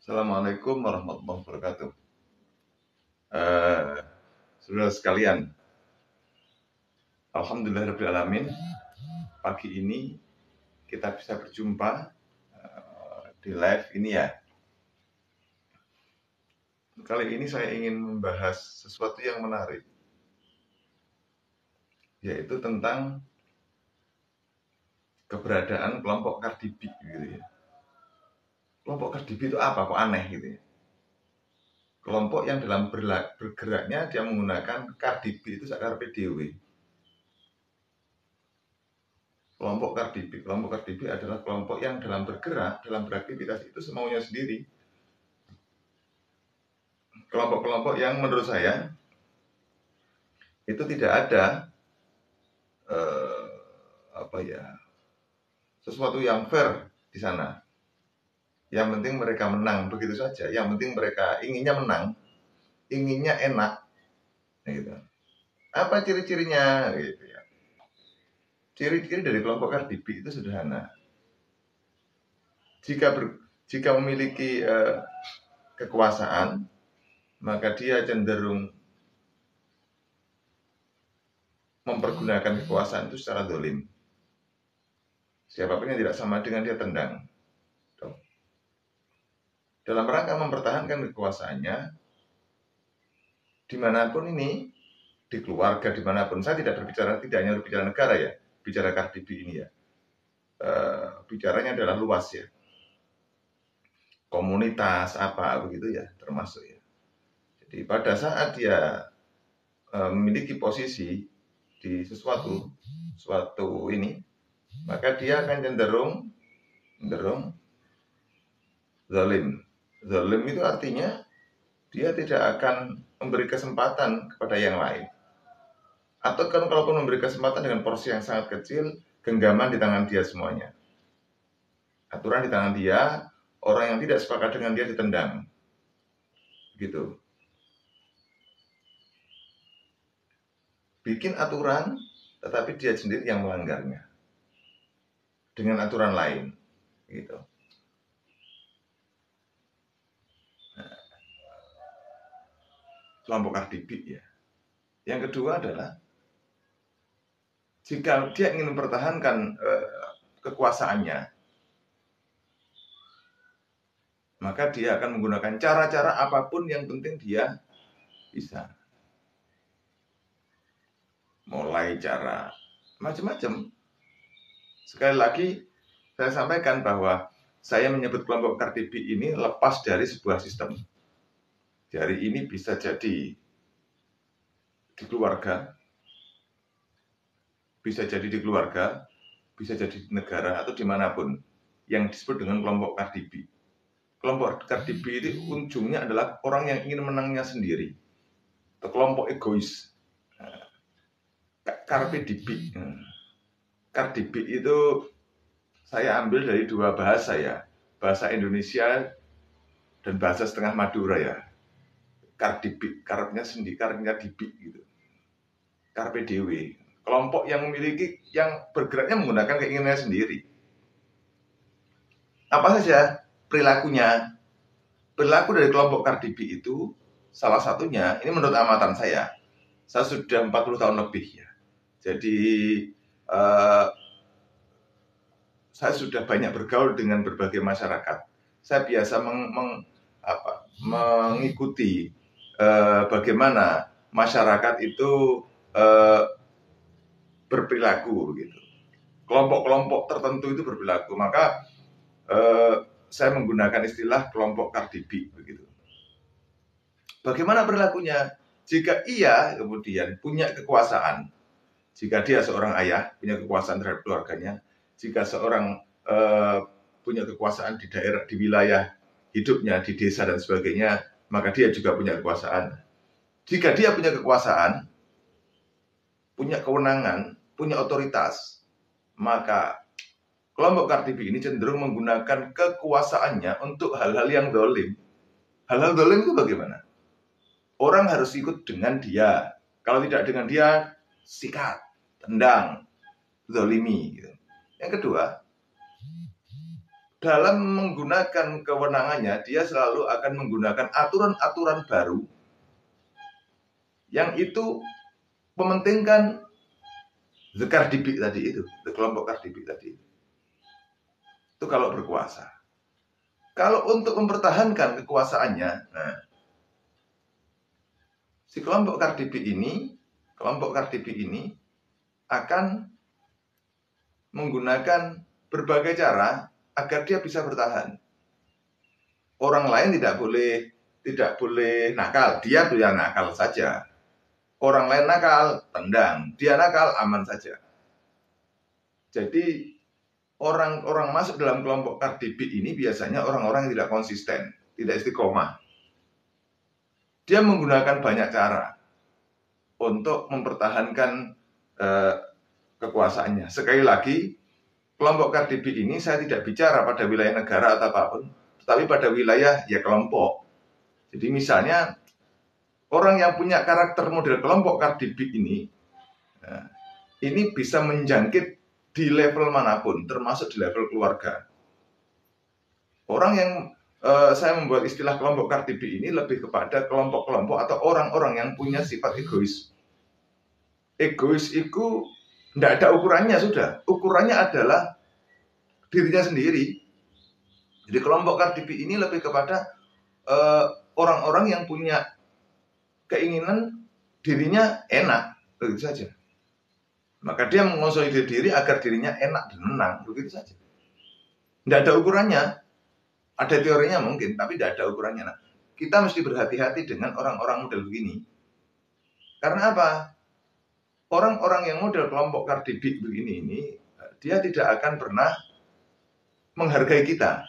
Assalamualaikum warahmatullahi wabarakatuh. Eh, Saudara sekalian, alhamdulillahirrahmanirrahim. Pagi ini kita bisa berjumpa di live ini ya. Kali ini saya ingin membahas sesuatu yang menarik, yaitu tentang keberadaan kelompok Cardi B gitu ya. Kelompok Cardi B itu apa? Kok aneh gitu ya. Kelompok yang dalam bergeraknya dia menggunakan Cardi B itu sakar PDW. Kelompok Cardi B adalah kelompok yang dalam bergerak, dalam beraktivitas itu semaunya sendiri. Kelompok-kelompok yang menurut saya itu tidak ada sesuatu yang fair di sana. Yang penting mereka menang begitu saja. Yang penting mereka inginnya menang, inginnya enak, gitu. Apa ciri-cirinya? Gitu ya. Ciri-ciri dari kelompok Cardi B itu sederhana. Jika memiliki kekuasaan, maka dia cenderung mempergunakan kekuasaan itu secara zalim. Siapapun yang tidak sama dengan dia tendang. Dalam rangka mempertahankan kekuasaannya, dimanapun ini, di keluarga, dimanapun. Saya tidak hanya berbicara negara ya, bicara Cardi B ini ya. Bicaranya adalah luas ya. Komunitas apa begitu ya, termasuk ya. Jadi pada saat dia memiliki posisi di suatu ini, maka dia akan cenderung zalim. Zalim itu artinya dia tidak akan memberi kesempatan kepada yang lain. Atau kalaupun memberi kesempatan dengan porsi yang sangat kecil, genggaman di tangan dia semuanya. Aturan di tangan dia, orang yang tidak sepakat dengan dia ditendang. Gitu. Bikin aturan, tetapi dia sendiri yang melanggarnya. Dengan aturan lain. Gitu. Kelompok Cardi B ya. Yang kedua adalah jika dia ingin mempertahankan kekuasaannya, maka dia akan menggunakan cara-cara apapun yang penting dia bisa. Mulai cara macam-macam. Sekali lagi saya sampaikan bahwa saya menyebut kelompok Cardi B ini lepas dari sebuah sistem. Dari ini bisa jadi di keluarga, bisa jadi di negara atau dimanapun yang disebut dengan kelompok Cardi B. Kelompok Cardi B itu ujungnya adalah orang yang ingin menangnya sendiri, atau kelompok egois. Cardi B. Cardi B itu saya ambil dari dua bahasa ya, bahasa Indonesia dan bahasa setengah Madura ya. Cardi B, karepnya sendiri, karepnya di B gitu. Carpe Dewe, kelompok yang bergeraknya menggunakan keinginannya sendiri. Apa saja perilakunya? Perilaku dari kelompok Cardi B itu salah satunya, ini menurut amatan saya sudah 40 tahun lebih ya. Jadi saya sudah banyak bergaul dengan berbagai masyarakat. Saya biasa mengikuti bagaimana masyarakat itu berperilaku begitu. Kelompok-kelompok tertentu itu berperilaku, maka saya menggunakan istilah kelompok Cardi B begitu. Bagaimana perilakunya? Jika ia kemudian punya kekuasaan, jika dia seorang ayah punya kekuasaan terhadap keluarganya, jika seorang punya kekuasaan di daerah, di wilayah hidupnya, di desa dan sebagainya, maka dia juga punya kekuasaan. Jika dia punya kekuasaan, punya kewenangan, punya otoritas, maka kelompok Cardi B ini cenderung menggunakan kekuasaannya untuk hal-hal yang zalim. Hal-hal zalim itu bagaimana? Orang harus ikut dengan dia. Kalau tidak dengan dia, sikat, tendang, zalimi. Gitu. Yang kedua, dalam menggunakan kewenangannya, dia selalu akan menggunakan aturan-aturan baru yang itu mementingkan the Cardi B tadi itu, the kelompok Cardi B tadi. Itu kalau berkuasa. Kalau untuk mempertahankan kekuasaannya, nah, si kelompok Cardi B ini akan menggunakan berbagai cara agar dia bisa bertahan. Orang lain tidak boleh nakal, dia yang nakal saja. Orang lain nakal, tendang, dia nakal, aman saja. Jadi orang-orang masuk dalam kelompok Cardi B ini biasanya orang-orang yang tidak konsisten, tidak istiqomah. Dia menggunakan banyak cara untuk mempertahankan kekuasaannya. Sekali lagi, kelompok Cardi B ini saya tidak bicara pada wilayah negara atau apapun, tetapi pada wilayah ya kelompok. Jadi misalnya orang yang punya karakter model kelompok Cardi B ini bisa menjangkit di level manapun, termasuk di level keluarga. Orang yang saya membuat istilah kelompok Cardi B ini lebih kepada kelompok-kelompok atau orang-orang yang punya sifat egois. Egois itu tidak ada ukurannya sudah. Ukurannya adalah dirinya sendiri. Jadi kelompok Cardi B ini lebih kepada orang-orang yang punya keinginan dirinya enak, begitu saja. Maka dia mengonsolidasi diri agar dirinya enak dan menang, begitu saja. Tidak ada ukurannya. Ada teorinya mungkin, tapi tidak ada ukurannya. Nah, kita mesti berhati-hati dengan orang-orang model begini. Karena apa? Orang-orang yang model kelompok Cardi B begini ini, dia tidak akan pernah menghargai kita.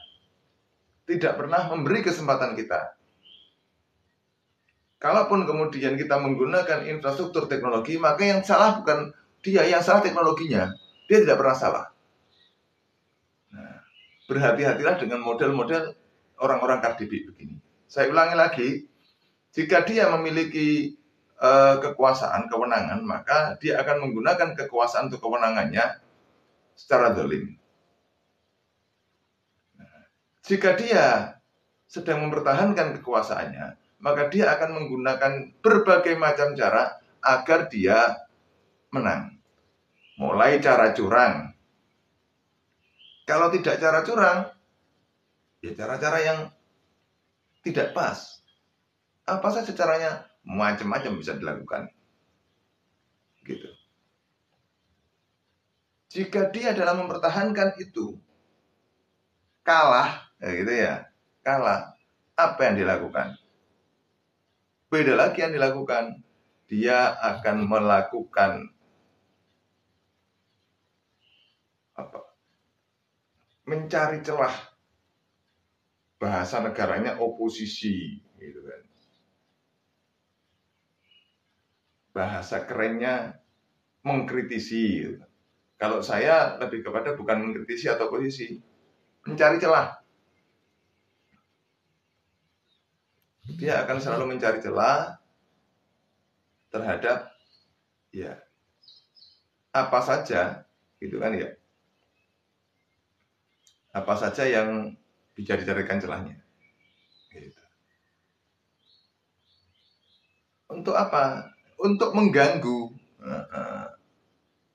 Tidak pernah memberi kesempatan kita. Kalaupun kemudian kita menggunakan infrastruktur teknologi, maka yang salah bukan dia, yang salah teknologinya. Dia tidak pernah salah. Nah, berhati-hatilah dengan model-model orang-orang Cardi B begini. Saya ulangi lagi, jika dia memiliki kekuasaan, kewenangan, maka dia akan menggunakan kekuasaan untuk kewenangannya secara zalim. Nah, jika dia sedang mempertahankan kekuasaannya, maka dia akan menggunakan berbagai macam cara agar dia menang. Mulai cara curang. Kalau tidak cara curang, ya cara-cara yang tidak pas. Apa saja caranya? Macam-macam bisa dilakukan. Gitu. Jika dia dalam mempertahankan itu kalah, gitu ya, kalah, apa yang dilakukan? Beda lagi yang dilakukan. Dia akan melakukan mencari celah, bahasa negaranya oposisi, gitu kan. Bahasa kerennya mengkritisi. Gitu. Kalau saya lebih kepada bukan mengkritisi atau oposisi, mencari celah. Dia akan selalu mencari celah terhadap ya apa saja, gitu kan ya. Apa saja yang bisa dicarikan celahnya. Gitu. Untuk apa? Untuk mengganggu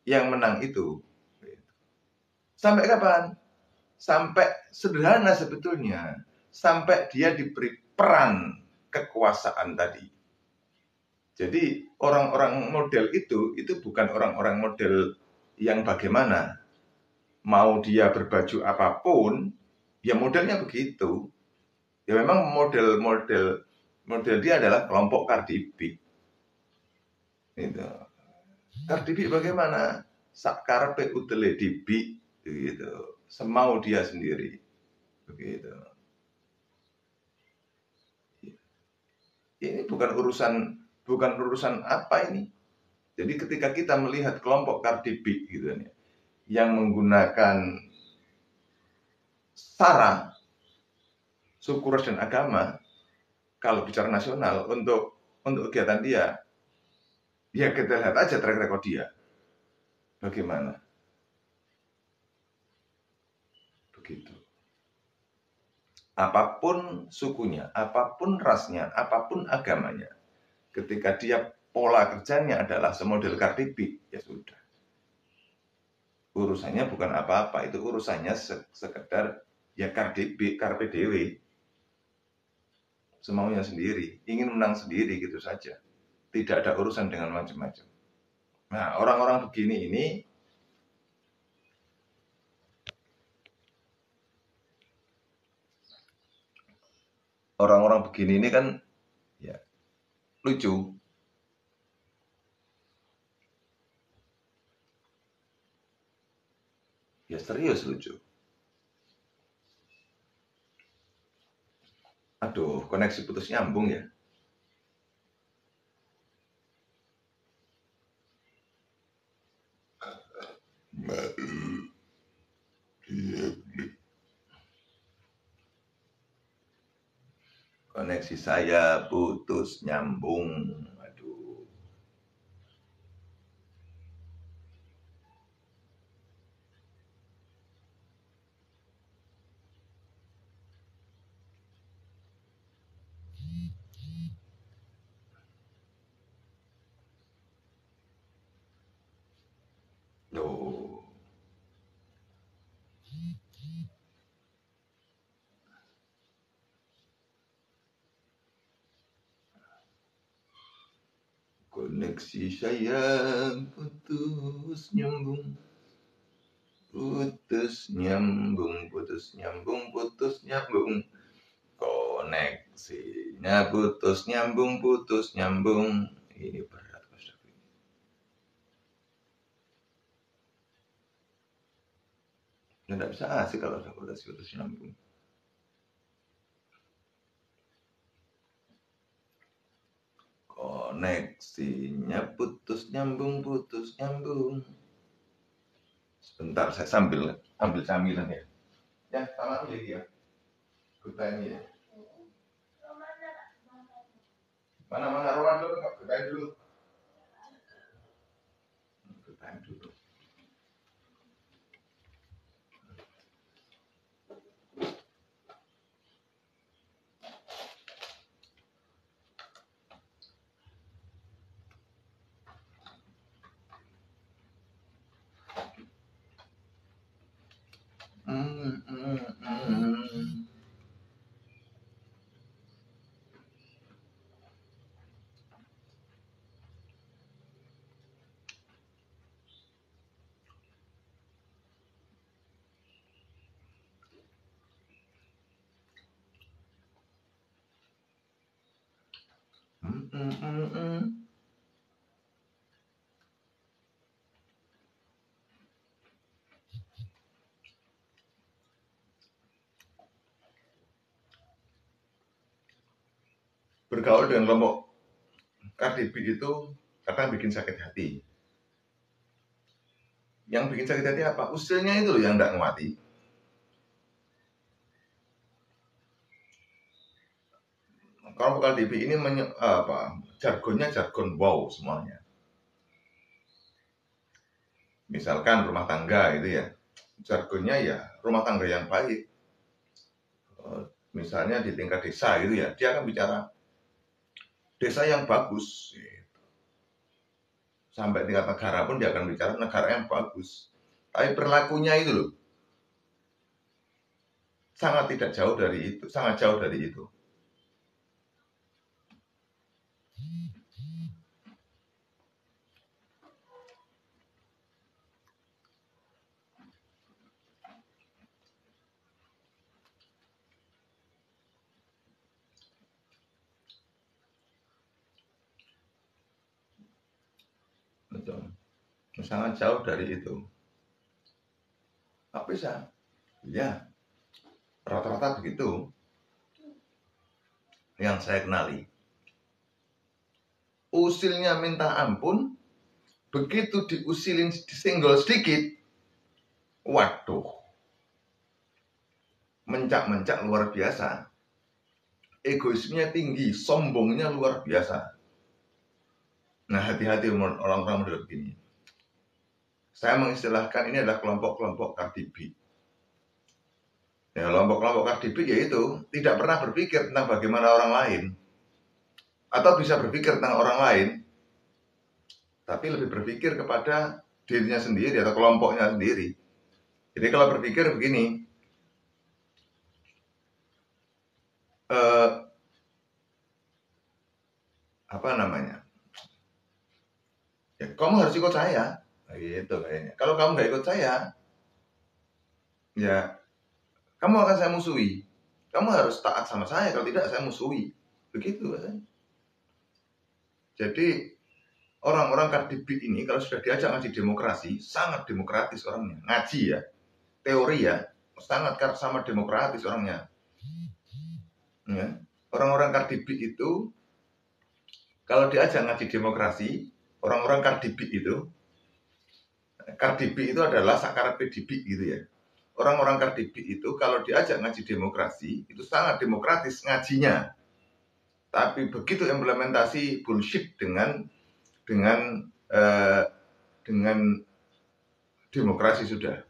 yang menang itu. Sampai kapan? Sampai sederhana sebetulnya. Sampai dia diberi peran kekuasaan tadi. Jadi orang-orang model itu bukan orang-orang model yang bagaimana. Mau dia berbaju apapun, ya modelnya begitu. Ya memang model dia adalah kelompok Cardi B. Itu. Cardi B bagaimana? Sakarpe utele dibi, gitu. Semau dia sendiri, begitu. Ini bukan urusan apa ini. Jadi ketika kita melihat kelompok Cardi B, gitu ya, yang menggunakan sara, suku, ras, dan agama, kalau bicara nasional untuk kegiatan dia, ya kita lihat aja track record dia. Bagaimana? Begitu. apapun sukunya, apapun rasnya, apapun agamanya, ketika dia pola kerjanya adalah semodel Cardi B, ya sudah. Urusannya bukan apa-apa, itu urusannya sekedar ya Cardi B, Carpe Dewe, semaunya sendiri, ingin menang sendiri gitu saja. Tidak ada urusan dengan macam-macam. Nah, orang-orang begini ini kan ya lucu. Ya serius lucu. Aduh, koneksi putus nyambung ya. Koneksi saya putus nyambung. Aduh. Loh. Koneksi saya putus nyambung. Putus nyambung, putus nyambung, putus nyambung. Koneksinya putus nyambung, putus nyambung. Ini berat, Mas David. Tidak bisa asik kalau ada koneksi putus nyambung. Koneksinya putus nyambung, putus nyambung. Sebentar, saya ambil camilan ya. Ya, sama lagi ya. Kutanya ya. Mana Roman dulu, kutanya dulu. Kutanya dulu. Bergaul dengan kelompok Cardi B itu kadang bikin sakit hati. Yang bikin sakit hati apa? Usilnya itu loh yang tidak nguati. Kelompok Cardi B ini jargonnya jargon wow semuanya. Misalkan rumah tangga itu ya, jargonnya ya rumah tangga yang baik. Misalnya di tingkat desa gitu ya, dia akan bicara desa yang bagus. Sampai tingkat negara pun dia akan bicara negara yang bagus. Tapi perilakunya itu loh, sangat jauh dari itu. Betul. Sangat jauh dari itu. Apa bisa? Ya, rata-rata begitu yang saya kenali. Usilnya minta ampun, begitu diusilin disenggol sedikit, waduh, mencak-mencak luar biasa. Egoismenya tinggi, sombongnya luar biasa. Nah, hati-hati orang-orang model begini. Saya mengistilahkan ini adalah kelompok-kelompok Cardi B. Ya, kelompok-kelompok Cardi B yaitu tidak pernah berpikir tentang bagaimana orang lain, atau bisa berpikir tentang orang lain, tapi lebih berpikir kepada dirinya sendiri atau kelompoknya sendiri. Jadi kalau berpikir begini, apa namanya? Ya, kamu harus ikut saya, gitu kayaknya. Kalau kamu nggak ikut saya, ya kamu akan saya musuhi. Kamu harus taat sama saya, kalau tidak saya musuhi. Begitu kan? Jadi orang-orang Cardi B ini kalau sudah diajak ngaji demokrasi, sangat demokratis orangnya. Ngaji ya, teori ya, sangat sama demokratis orangnya. Ya. Orang-orang Cardi B itu kalau diajak ngaji demokrasi, orang-orang Cardi B itu adalah sakar PDB gitu ya. Orang-orang Cardi B itu kalau diajak ngaji demokrasi, itu sangat demokratis ngajinya. Tapi begitu implementasi bullshit dengan demokrasi sudah.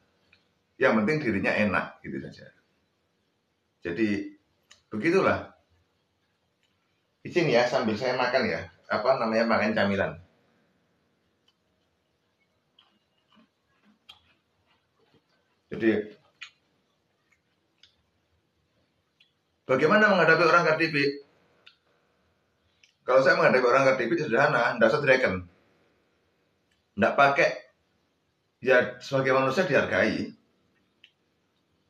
Yang penting dirinya enak gitu saja. Jadi begitulah. Di sini ya sambil saya makan ya, makan camilan. Jadi bagaimana menghadapi orang Cardi B? Kalau saya menghadapi orang Cardi B sederhana, tidak usah direken. Tidak pakai, ya sebagai manusia dihargai.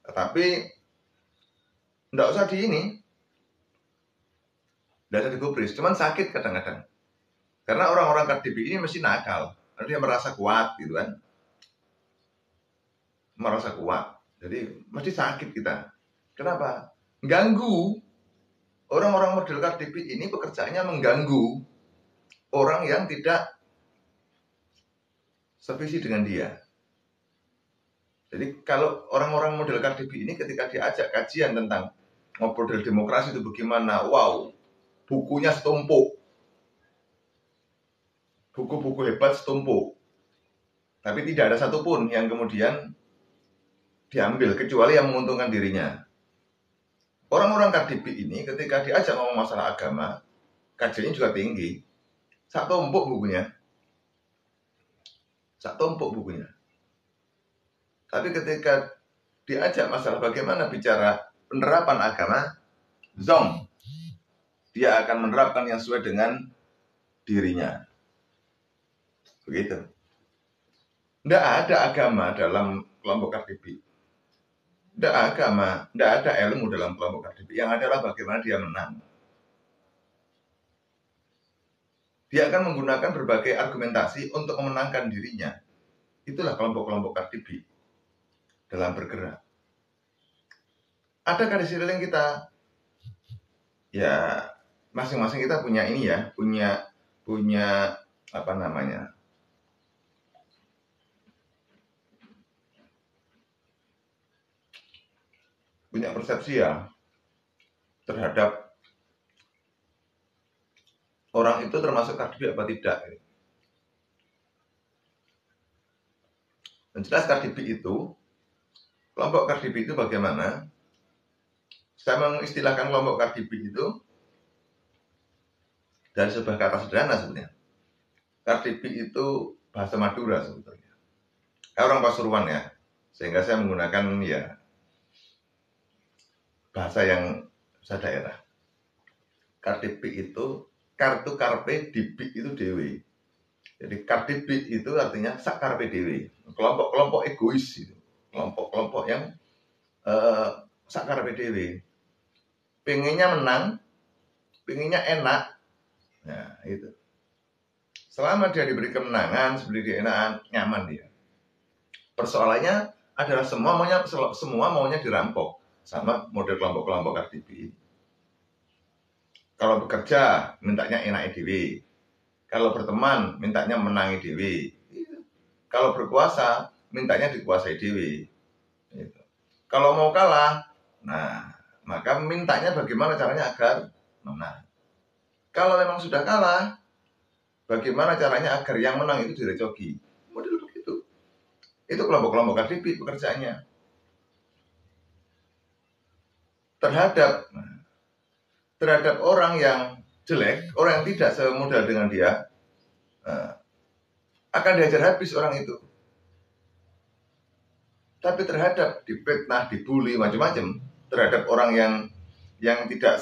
Tetapi tidak usah tidak usah digubris, cuman sakit kadang-kadang. Karena orang-orang Cardi B ini mesti nakal, karena dia merasa kuat gitu kan. Merasa kuat, jadi mesti sakit kita. Kenapa? Ganggu. Orang-orang model Cardi B ini pekerjaannya mengganggu orang yang tidak sevisi dengan dia. Jadi kalau orang-orang model Cardi B ini ketika diajak kajian tentang model demokrasi itu bagaimana, wow, bukunya setumpuk, buku-buku hebat setumpuk, tapi tidak ada satupun yang kemudian diambil kecuali yang menguntungkan dirinya. Orang-orang Cardi B ini ketika diajak ngomong masalah agama, kajiannya juga tinggi, sak tumpuk bukunya. Tapi ketika diajak masalah bagaimana bicara penerapan agama, zong, dia akan menerapkan yang sesuai dengan dirinya. Begitu. Tidak ada agama dalam kelompok Cardi B. Tidak ada ilmu dalam kelompok Cardi B. Yang adalah bagaimana dia menang. Dia akan menggunakan berbagai argumentasi untuk memenangkan dirinya. Itulah kelompok-kelompok Cardi B dalam bergerak. Ada di sekeliling kita. Ya, masing-masing kita punya ini ya, punya apa namanya? Punya persepsi ya terhadap orang itu termasuk Cardi B apa tidak. Dan jelas Cardi B itu, kelompok Cardi B itu bagaimana? Saya mengistilahkan kelompok Cardi B itu dari sebuah kata sederhana sebenarnya. Cardi B itu bahasa Madura sebetulnya. Orang Pasuruan ya, sehingga saya menggunakan ya bahasa yang saya daerah. Cardi B itu kartu karpe, di B itu dewe. Jadi Cardi B itu artinya sak karpe dewe. Kelompok-kelompok egois itu. Kelompok-kelompok yang sak karpe dewe. Pengennya menang, pengennya enak. Nah, itu. Selama dia diberi kemenangan, sebeli dia enak, nyaman dia. Persoalannya adalah semua maunya dirampok sama model kelompok-kelompok Cardi B. Kalau bekerja, mintanya enak EDW. Kalau berteman, mintanya menang EDW. Kalau berkuasa, mintanya dikuasai EDW. Kalau mau kalah, nah maka mintanya bagaimana caranya agar menang. Kalau memang sudah kalah, bagaimana caranya agar yang menang itu direcoki. Model begitu. Itu kelompok-kelompok Cardi B pekerjaannya. terhadap orang yang jelek, orang yang tidak semodal dengan dia, akan dihajar habis orang itu. Tapi terhadap difitnah, dibully, macam-macam, terhadap orang yang tidak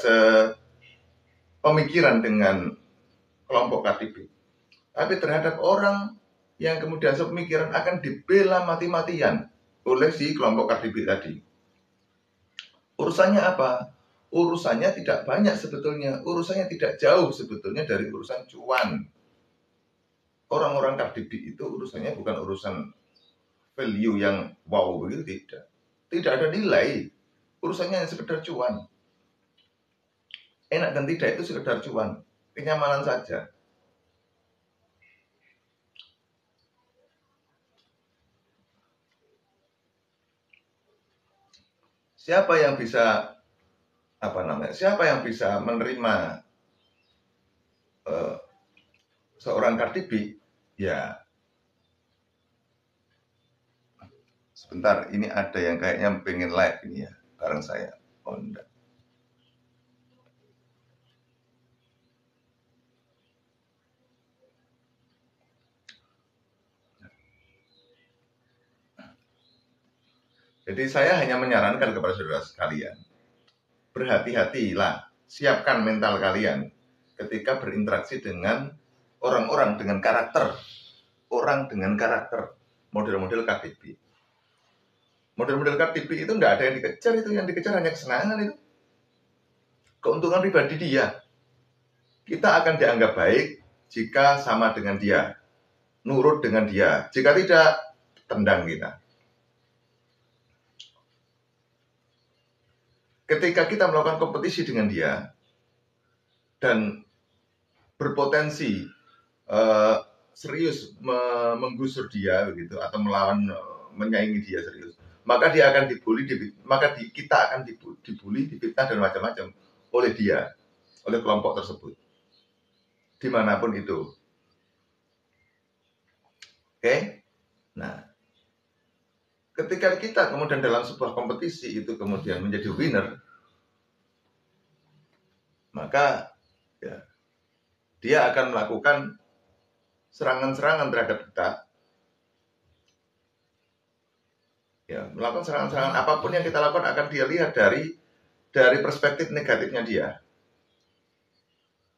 sepemikiran dengan kelompok KTP, tapi terhadap orang yang kemudian sepemikiran akan dibela mati-matian oleh si kelompok KTP tadi. Urusannya apa? Urusannya tidak banyak sebetulnya, urusannya tidak jauh sebetulnya dari urusan cuan. Orang-orang KTP itu urusannya bukan urusan value yang wow begitu, tidak ada nilai, urusannya yang sekedar cuan. Enak dan tidak itu sekedar cuan, kenyamanan saja. Siapa yang bisa siapa yang bisa menerima seorang Cardi B? Ya, sebentar, ini ada yang kayaknya pengen live ini ya, bareng saya. Oh enggak. Jadi saya hanya menyarankan kepada saudara sekalian, berhati-hatilah, siapkan mental kalian ketika berinteraksi dengan orang-orang dengan karakter, model-model KTP. Model-model KTP itu enggak ada yang dikejar, itu yang dikejar hanya kesenangan itu. Keuntungan pribadi dia. Kita akan dianggap baik jika sama dengan dia, nurut dengan dia. Jika tidak, tendang kita. Ketika kita melakukan kompetisi dengan dia dan berpotensi serius menggusur dia begitu, atau melawan, menyaingi dia serius, maka dia akan dibully, kita akan dibully, difitnah dan macam-macam oleh dia, oleh kelompok tersebut, dimanapun itu. Oke? Nah, ketika kita kemudian dalam sebuah kompetisi itu kemudian menjadi winner, maka ya, dia akan melakukan serangan-serangan terhadap kita. Ya, melakukan serangan-serangan apapun yang kita lakukan akan dia lihat dari perspektif negatifnya dia.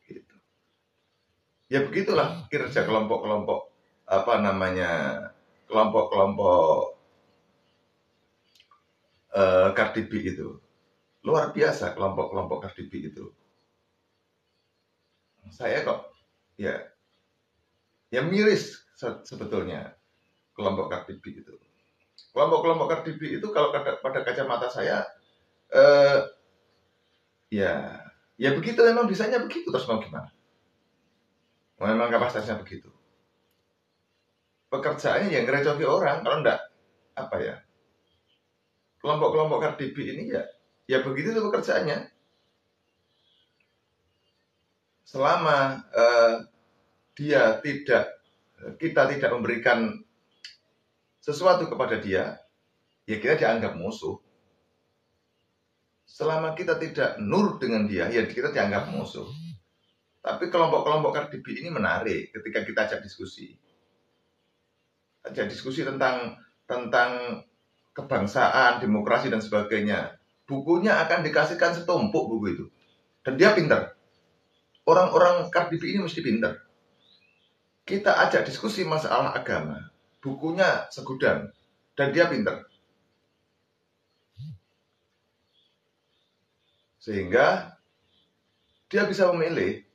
Gitu. Ya begitulah kinerja kelompok-kelompok kelompok-kelompok Cardi B itu. Luar biasa kelompok-kelompok Cardi B itu. Saya kok ya miris sebetulnya kelompok Cardi B itu. Kelompok-kelompok Cardi B itu kalau pada kacamata saya ya begitu, memang bisanya begitu, terus mau gimana? Memang kapasitasnya begitu. Pekerjaannya yang ngerecoki orang, kalau enggak kelompok-kelompok Cardi B ini ya begitu tuh pekerjaannya. Selama kita tidak memberikan sesuatu kepada dia, ya kita dianggap musuh. Selama kita tidak nurut dengan dia, ya kita dianggap musuh. Tapi kelompok-kelompok Cardi B ini menarik ketika kita ajak diskusi. Tentang kebangsaan, demokrasi dan sebagainya. Bukunya akan dikasihkan setumpuk buku itu. Dan dia pintar. Orang-orang Cardi B ini mesti pintar. Kita ajak diskusi masalah agama, bukunya segudang, dan dia pintar. Sehingga dia bisa memilih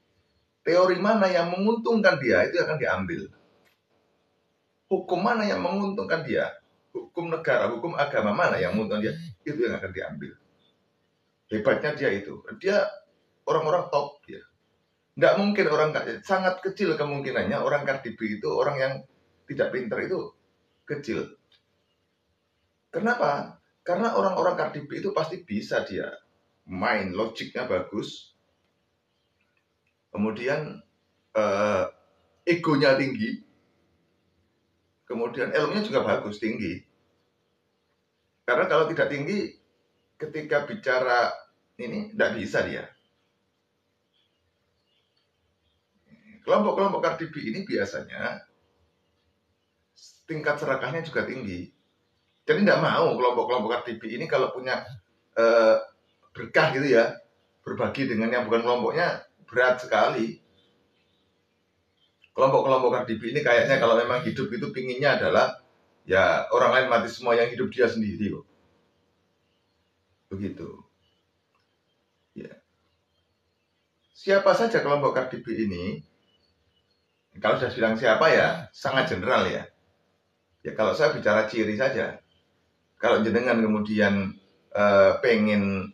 teori mana yang menguntungkan dia, itu akan diambil. Hukum mana yang menguntungkan dia, hukum negara, hukum agama mana yang menguntungkan dia, itu yang akan diambil. Hebatnya dia itu. Dia orang-orang top dia. Nggak mungkin sangat kecil kemungkinannya orang Cardi B itu orang yang tidak pintar, itu kecil. Kenapa? Karena orang-orang Cardi B itu pasti bisa dia main, logiknya bagus, kemudian egonya tinggi, kemudian ilmunya juga bagus, tinggi. Karena kalau tidak tinggi, ketika bicara ini tidak bisa dia. Kelompok-kelompok Cardi B ini biasanya tingkat serakahnya juga tinggi. Jadi tidak mau kelompok-kelompok Cardi B ini kalau punya berkah gitu ya, berbagi dengan yang bukan kelompoknya berat sekali. Kelompok-kelompok Cardi B ini kayaknya kalau memang hidup itu pinginnya adalah ya orang lain mati semua, yang hidup dia sendiri kok. Begitu. Ya. Siapa saja kelompok Cardi B ini, kalau sudah bilang siapa ya sangat general ya. Ya kalau saya bicara ciri saja. Kalau jenengan kemudian pengen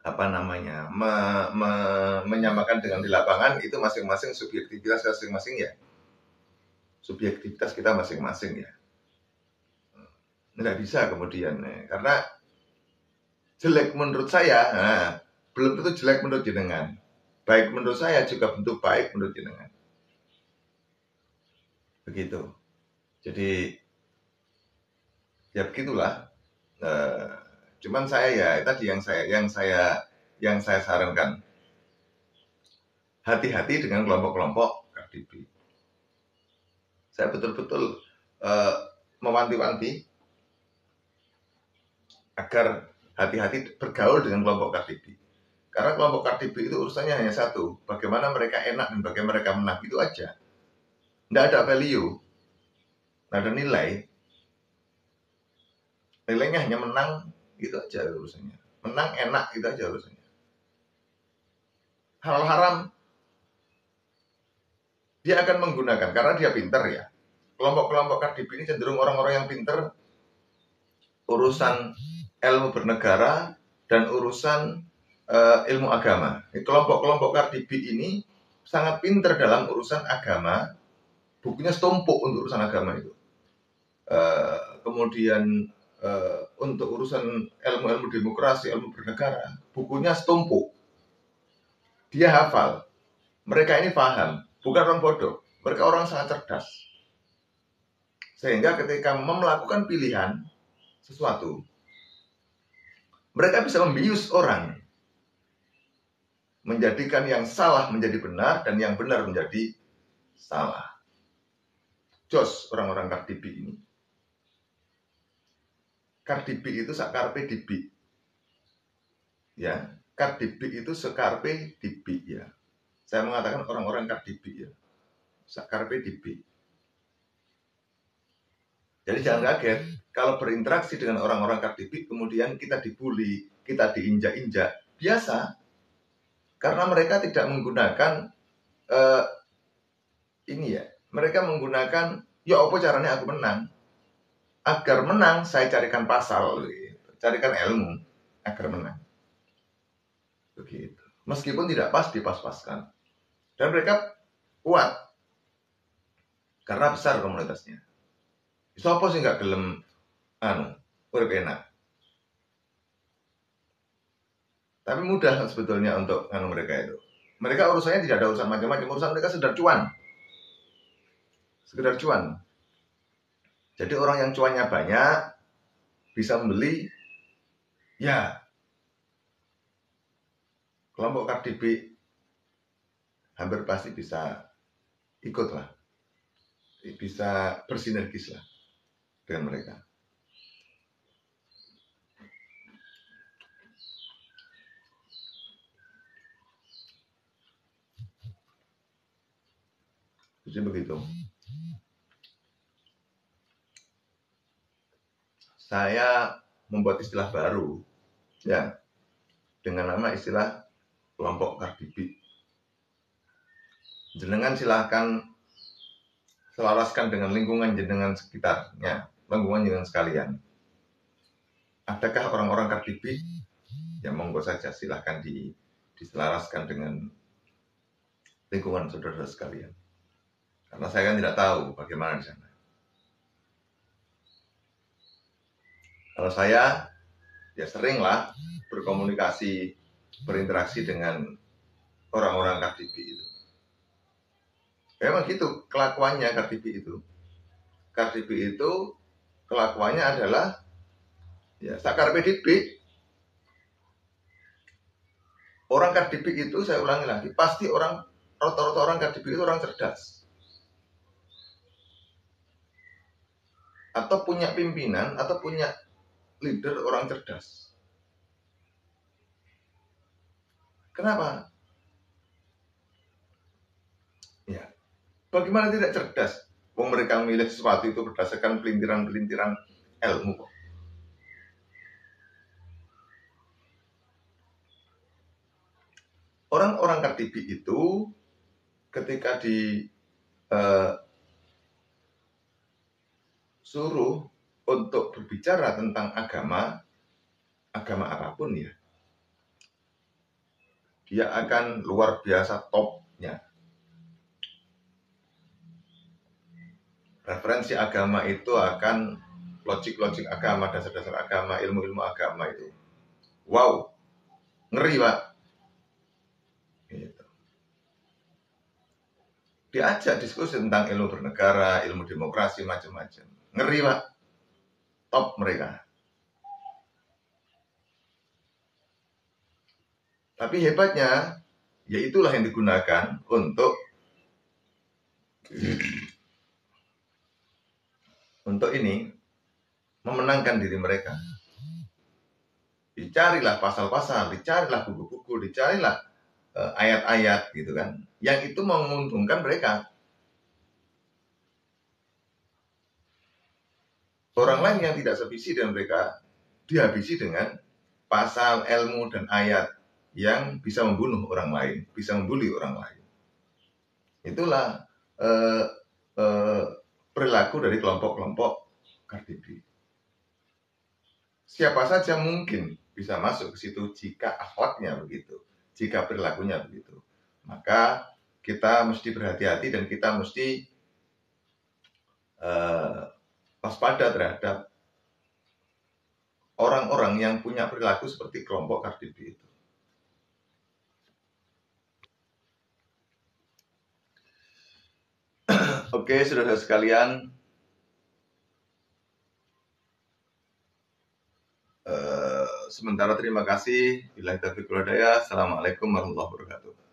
apa namanya menyamakan dengan di lapangan, itu masing-masing subjektivitas masing-masing ya. Subjektivitas kita masing-masing ya. Nggak bisa kemudian karena jelek menurut saya, belum tentu jelek menurut jenengan. Baik menurut saya juga bentuk baik menurut jenengan. Begitu. Jadi ya begitulah. Cuman saya ya tadi yang saya sarankan, hati-hati dengan kelompok-kelompok Cardi B. Saya betul-betul mewanti-wanti agar hati-hati bergaul dengan kelompok Cardi B. Karena kelompok Cardi B itu urusannya hanya satu, bagaimana mereka enak dan bagaimana mereka menang, itu aja. Tidak ada value, tidak ada nilai. Nilainya hanya menang, itu aja urusannya. Menang enak, itu aja urusannya. Hal haram dia akan menggunakan karena dia pinter ya. Kelompok-kelompok Cardi B ini cenderung orang-orang yang pinter urusan ilmu bernegara dan urusan ilmu agama. Kelompok-kelompok Cardi B ini sangat pinter dalam urusan agama. Bukunya setumpuk untuk urusan agama itu. Kemudian untuk urusan ilmu-ilmu demokrasi, ilmu bernegara, bukunya setumpuk. Dia hafal. Mereka ini paham, bukan orang bodoh. Mereka orang sangat cerdas. Sehingga ketika melakukan pilihan sesuatu, mereka bisa membius orang, menjadikan yang salah menjadi benar dan yang benar menjadi salah. Jos orang-orang Cardi B ini. Cardi B itu sakarpe dibi. Ya, Cardi B itu sekarpe dibi ya. Saya mengatakan orang-orang Cardi B ya. Sakarpe dibi. Jadi jangan kaget kalau berinteraksi dengan orang-orang Cardi B kemudian kita dibully, kita diinjak-injak. Biasa. Karena mereka tidak menggunakan ini ya. Mereka menggunakan ya apa caranya aku menang. Agar menang saya carikan pasal, carikan ilmu agar menang. Begitu. Meskipun tidak pas dipas-paskan. Dan mereka kuat karena besar komunitasnya. Sopo sih nggak gelem urip enak. Tapi mudah sebetulnya untuk mereka itu. Mereka urusannya tidak ada urusan macam-macam, urusan mereka sekedar cuan. Sekedar cuan. Jadi orang yang cuannya banyak bisa membeli, ya kelompok Cardi B hampir pasti bisa ikut lah, bisa bersinergis lah dengan mereka. Jadi begitu. Saya membuat istilah baru, ya, dengan nama istilah kelompok Cardi B. Jenengan silahkan selaraskan dengan lingkungan jenengan sekitarnya, lingkungan jenengan sekalian. Adakah orang-orang Cardi B? Ya monggo saja, silahkan diselaraskan dengan lingkungan saudara sekalian. Karena saya kan tidak tahu bagaimana di sana. Kalau saya ya seringlah berkomunikasi, berinteraksi dengan orang-orang Cardi B itu. Memang gitu kelakuannya Cardi B itu. Cardi B itu kelakuannya adalah Ya, sakar PDB, orang Cardi B itu, saya ulangi lagi, pasti rata-rata orang Cardi B itu orang cerdas. Atau punya pimpinan, atau punya leader orang cerdas. Kenapa? Ya, bagaimana tidak cerdas? Mereka memilih sesuatu itu berdasarkan pelintiran-pelintiran ilmu. Orang-orang Cardi B itu ketika suruh untuk berbicara tentang agama apapun ya, dia akan luar biasa topnya. Referensi agama itu akan logik-logik agama, dasar-dasar agama, ilmu-ilmu agama itu. Wow, ngeri Pak. Gitu. Diajak diskusi tentang ilmu bernegara, ilmu demokrasi, macam-macam. Ngeri Pak. Top mereka. Tapi hebatnya, ya itulah yang digunakan untuk ini memenangkan diri mereka. Dicarilah pasal-pasal, dicarilah buku-buku, dicarilah ayat-ayat gitu kan, yang itu menguntungkan mereka. Orang lain yang tidak sevisi dengan mereka dihabisi dengan pasal, ilmu, dan ayat yang bisa membunuh orang lain, bisa membuli orang lain. Itulah perilaku dari kelompok-kelompok Cardi B. Siapa saja mungkin bisa masuk ke situ jika akhlaknya begitu, jika perilakunya begitu. Maka kita mesti berhati-hati dan kita mesti waspada terhadap orang-orang yang punya perilaku seperti kelompok Cardi B itu. Oke, saudara sekalian, sementara terima kasih. Billahi taufiq wal hidayah. Assalamualaikum warahmatullahi wabarakatuh.